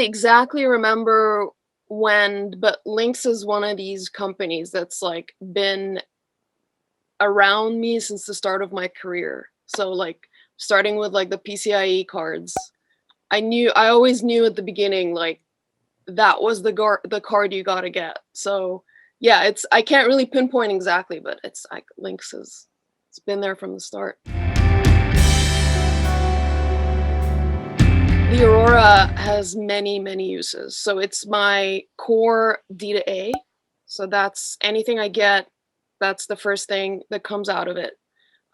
really exactly remember when, but Lynx is one of these companies that's like been around me since the start of my career. So like starting with like the PCIe cards, I always knew at the beginning like that was the card you got to get. So yeah, it's I can't really pinpoint exactly, but it's like Lynx is it's been there from the start. The Aurora has many, many uses. So it's my core D to A. So that's anything I get, that's the first thing that comes out of it.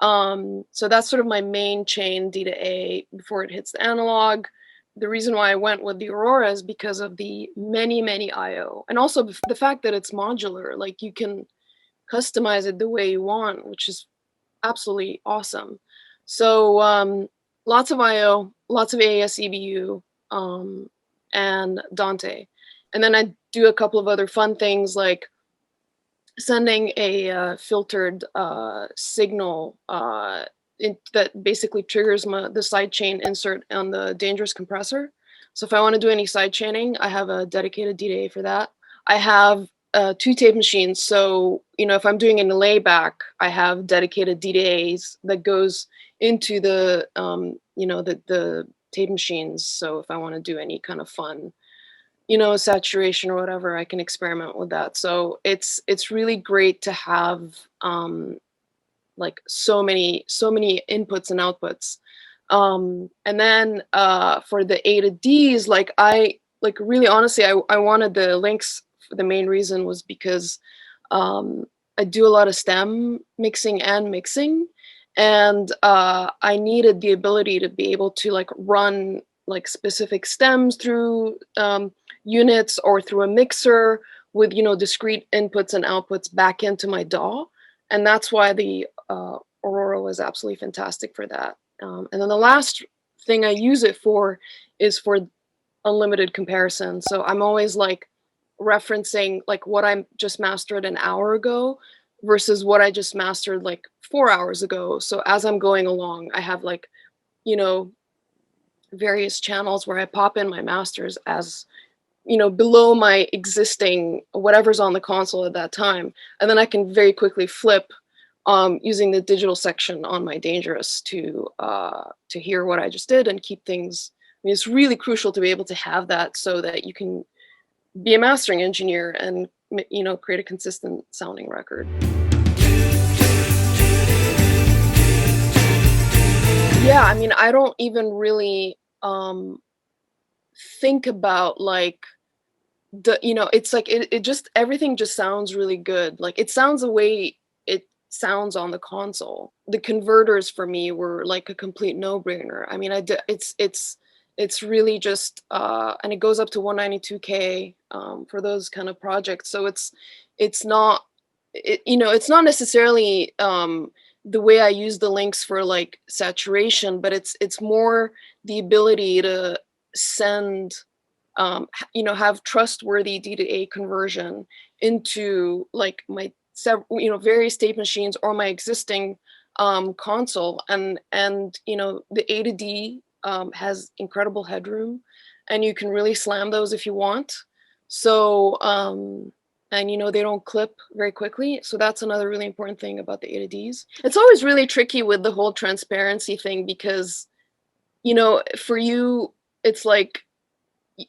So that's sort of my main chain D to A before it hits the analog. The reason why I went with the Aurora is because of the many, many IO, and also the fact that it's modular. Like you can customize it the way you want, which is absolutely awesome. So lots of IO, lots of AES EBU, and Dante. And then I do a couple of other fun things like sending a filtered signal that basically triggers the sidechain insert on the dangerous compressor. So if I want to do any side chaining, I have a dedicated DDA for that. I have two tape machines. So, if I'm doing an layback, I have dedicated DDAs that goes into the, the tape machines. So if I want to do any kind of fun saturation or whatever, I can experiment with that. So it's really great to have like so many inputs and outputs. And then for the A to Ds, like really honestly, I wanted the Lynx. The main reason was because I do a lot of stem mixing and mixing, and I needed the ability to be able to like run like specific stems through units or through a mixer with discrete inputs and outputs back into my DAW, and that's why the Aurora was absolutely fantastic for that. And then the last thing I use it for is for unlimited comparison. So I'm always like referencing like what I just mastered an hour ago versus what I just mastered like 4 hours ago. So as I'm going along, I have like, various channels where I pop in my masters as below my existing whatever's on the console at that time, and then I can very quickly flip using the digital section on my Dangerous to hear what I just did and keep things. I mean, it's really crucial to be able to have that so that you can be a mastering engineer and create a consistent sounding record. Yeah, I mean, I don't even really think about like it's like it just everything just sounds really good. Like it sounds the way it sounds on the console. The converters for me were like a complete no-brainer. I mean, it's really just and it goes up to 192K for those kind of projects. So it's not it's not necessarily the way I use the Lynx for like saturation, but it's more the ability to send have trustworthy D to A conversion into like my various tape machines or my existing console, and the A to D has incredible headroom, and you can really slam those if you want. So and they don't clip very quickly, so that's another really important thing about the A to Ds. It's always really tricky with the whole transparency thing because for you it's like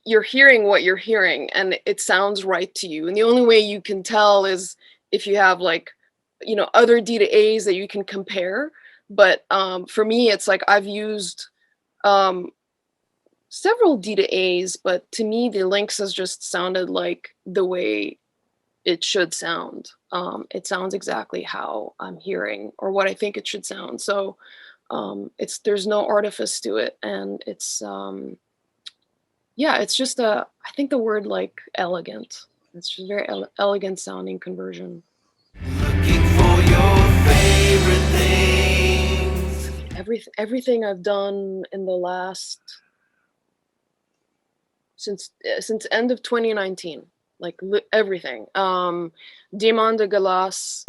you're hearing what you're hearing and it sounds right to you, and the only way you can tell is if you have like other D to A's that you can compare. But for me it's like I've used several D to A's, but to me the Lynx has just sounded like the way it should sound. It sounds exactly how I'm hearing or what I think it should sound. So there's no artifice to it, and it's yeah, it's just I think the word like elegant. It's just very elegant sounding conversion. Looking for your favorite things. Everything I've done in the last since end of 2019, like everything. Diamanda Galás,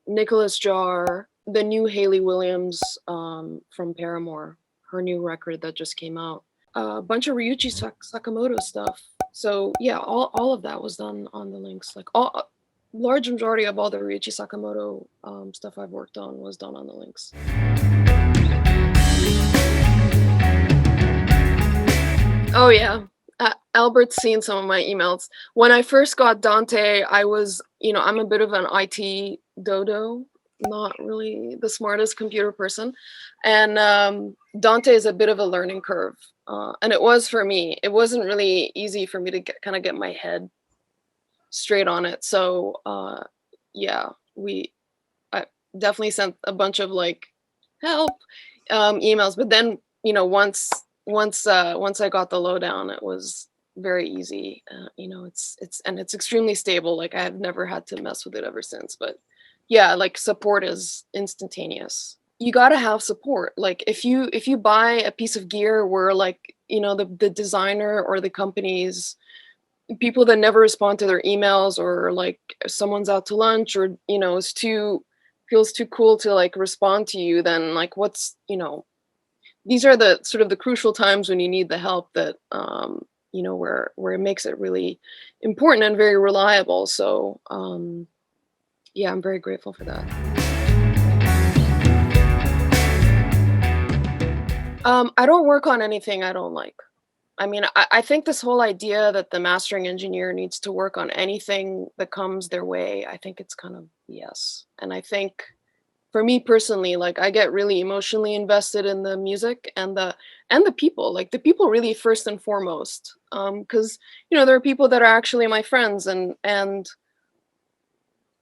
Nicholas Jar, the new Hayley Williams from Paramore, her new record that just came out. A bunch of Ryuichi Sakamoto stuff. So yeah, all of that was done on the Lynx. Like all large majority of all the Ryuichi Sakamoto stuff I've worked on was done on the Lynx. Oh yeah. Albert's seen some of my emails. When I first got Dante, I was, I'm a bit of an IT dodo, not really the smartest computer person. And Dante is a bit of a learning curve. And it was for me. It wasn't really easy for me to kind of get my head straight on it. So yeah, I definitely sent a bunch of like help emails, but then once I got the lowdown, it was very easy. It's extremely stable. Like I've never had to mess with it ever since. But yeah, like support is instantaneous. You got to have support. Like if you buy a piece of gear where like the designer or the company's people that never respond to their emails, or like someone's out to lunch, or is too feels too cool to like respond to you, then like these are the sort of the crucial times when you need the help that where it makes it really important and very reliable. So yeah, I'm very grateful for that. I don't work on anything I don't like. I mean, I think this whole idea that the mastering engineer needs to work on anything that comes their way, I think it's kind of BS. And I think for me personally, like I get really emotionally invested in the music and the people, like the people really first and foremost. Because there are people that are actually my friends, and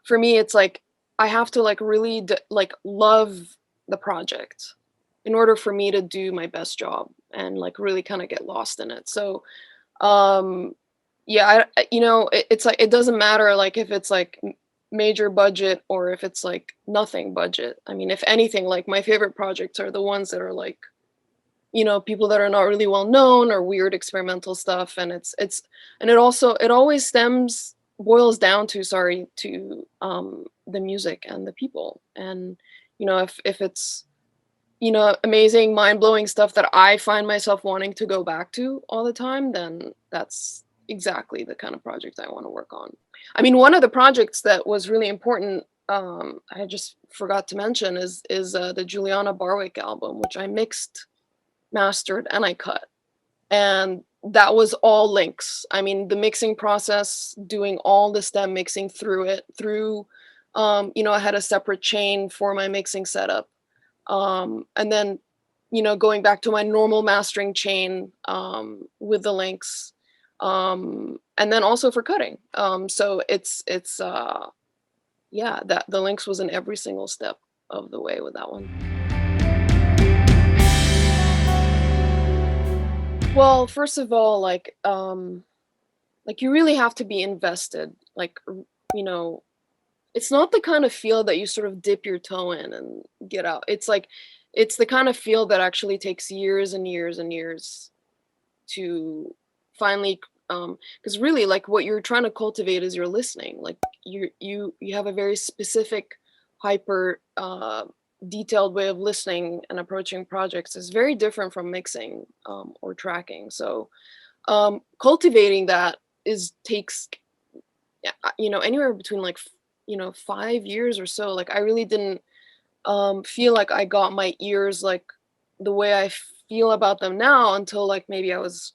for me, it's like I have to like really like love the project in order for me to do my best job and like really kind of get lost in it. So um yeah, it's like it doesn't matter like if it's like major budget or if it's like nothing budget. I mean, if anything, like my favorite projects are the ones that are like people that are not really well known or weird experimental stuff. And it always boils down to, sorry, to the music and the people. And if it's amazing, mind-blowing stuff that I find myself wanting to go back to all the time, then that's exactly the kind of project I want to work on. I mean, one of the projects that was really important, I just forgot to mention, is the Juliana Barwick album, which I mixed, mastered, and I cut. And that was all Lynx. I mean, the mixing process, doing all the stem mixing through I had a separate chain for my mixing setup. And then going back to my normal mastering chain with the Lynx, and then also for cutting. So it's yeah, that the Lynx was in every single step of the way with that one. Well, first of all, like you really have to be invested. Like you know, it's not the kind of field that you sort of dip your toe in and get out. It's like it's the kind of field that actually takes years and years and years to finally because really like what you're trying to cultivate is your listening. Like you have a very specific hyper detailed way of listening and approaching projects is very different from mixing or tracking. So cultivating that is takes anywhere between like 5 years or so. Like I really didn't feel like I got my ears like the way I feel about them now until like maybe I was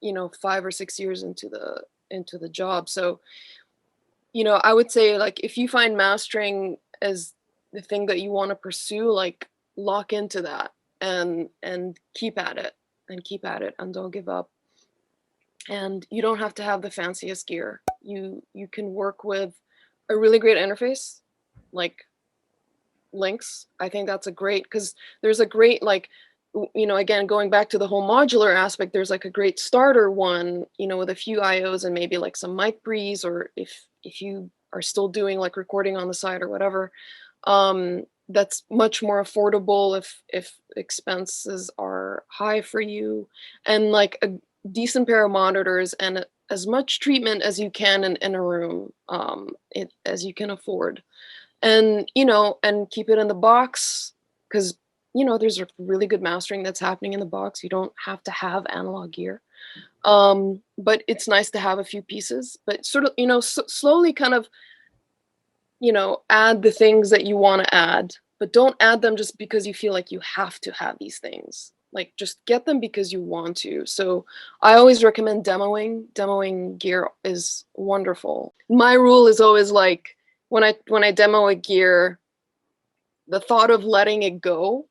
5 or 6 years into the job. So I would say like if you find mastering as the thing that you want to pursue, like lock into that and keep at it and keep at it and don't give up. And you don't have to have the fanciest gear. You can work with a really great interface like Lynx. I think that's a great, because there's a great like again, going back to the whole modular aspect, there's like a great starter one, with a few IOs and maybe like some mic breeze, or if you are still doing like recording on the side or whatever, that's much more affordable if expenses are high for you, and like a decent pair of monitors and as much treatment as you can in a room, as you can afford, and and keep it in the box, because you know, there's a really good mastering that's happening in the box. You don't have to have analog gear. But it's nice to have a few pieces, but sort of, you know, slowly kind of, you know, add the things that you want to add, but don't add them just because you feel like you have to have these things. Like just get them because you want to. So I always recommend demoing. Demoing gear is wonderful. My rule is always like when I demo a gear, the thought of letting it go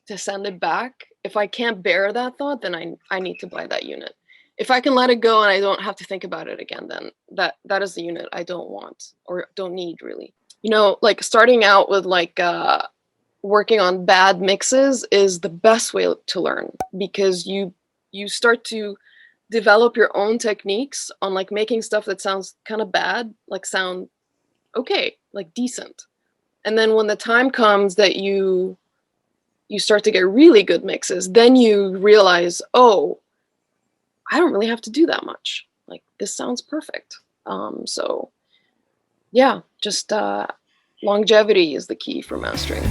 to send it back, if I can't bear that thought, then I need to buy that unit. If I can let it go and I don't have to think about it again, then that is the unit I don't want or don't need really. You know, like starting out with like working on bad mixes is the best way to learn, because you start to develop your own techniques on like making stuff that sounds kind of bad, like sound okay, like decent. And then when the time comes that you start to get really good mixes, then you realize, oh, I don't really have to do that much. Like this sounds perfect. So yeah, just longevity is the key for mastering.